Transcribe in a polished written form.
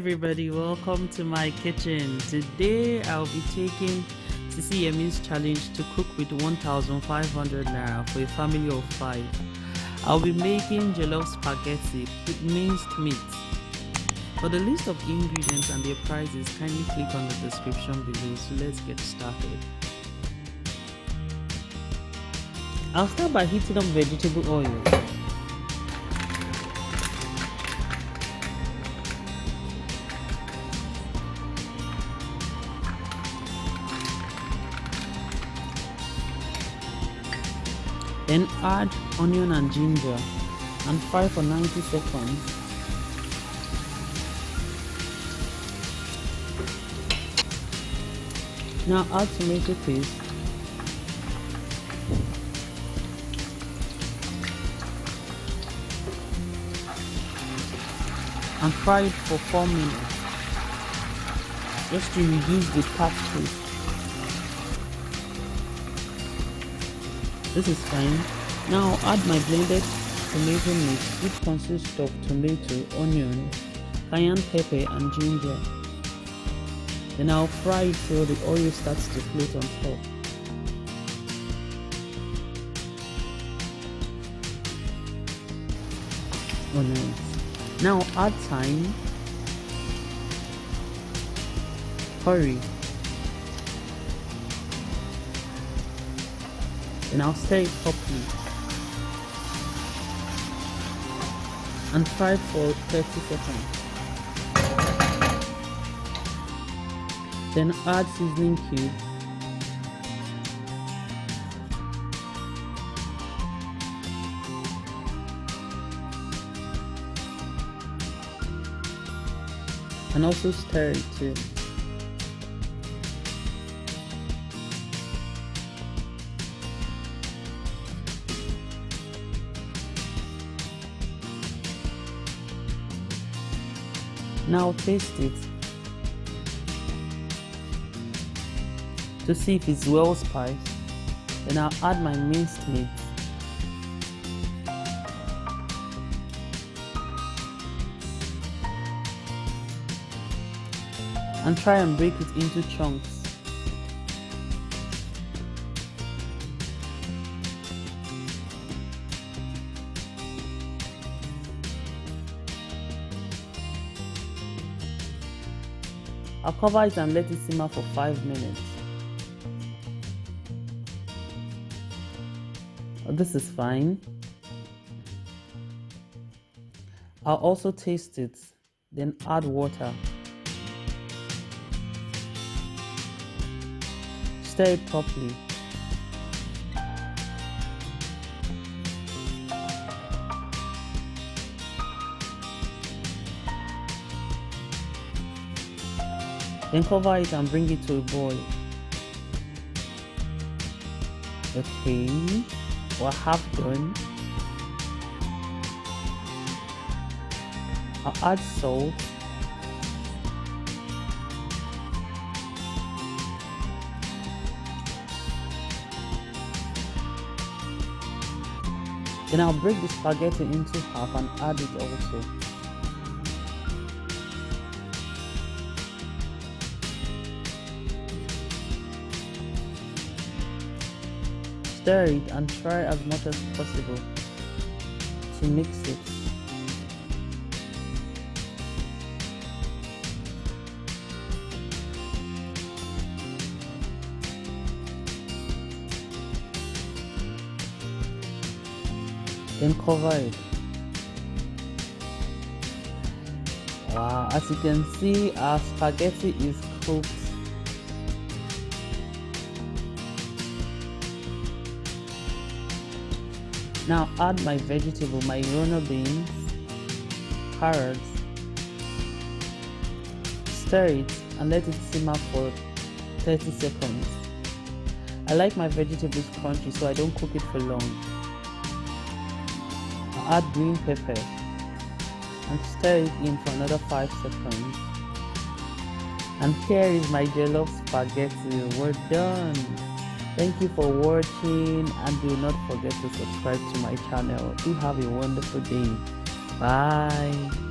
everybody, welcome to my kitchen. Today I'll be taking Sisi Yemmie's challenge to cook with 1,500 naira for a family of 5. I'll be making jollof spaghetti with minced meat. For the list of ingredients and their prices, kindly click on the description below. So let's get started. I'll start by heating up vegetable oil. Then add onion and ginger and fry for 90 seconds. Now add tomato paste and fry it for 4 minutes just to reduce the tart taste. This is fine. Now add my blended tomato mix, which consists of tomato, onion, cayenne pepper and ginger. Then I'll fry it till the oil starts to float on top. Oh nice. Now add thyme, curry. Then I'll stir it properly and fry for 30 seconds. Then add seasoning cube, and also stir it too. Now taste it to see if it's well spiced. Then I'll add my minced meat. And try and break it into chunks. I'll cover it and let it simmer for 5 minutes. This is fine. I'll also taste it, then add water. Stir it properly. Then cover it and bring it to a boil. Okay, we're half done. I'll add salt. Then I'll break the spaghetti into half and add it also. Stir it and try as much as possible to mix it. Then cover it. Wow, as you can see, our spaghetti is cooked. Now add my vegetable, my runner beans, carrots. Stir it and let it simmer for 30 seconds. I like my vegetables crunchy, so I don't cook it for long. I'll add green pepper and stir it in for another 5 seconds. And here is my jollof spaghetti. We're done. Thank you for watching, and do not forget to subscribe to my channel. Do have a wonderful day. Bye.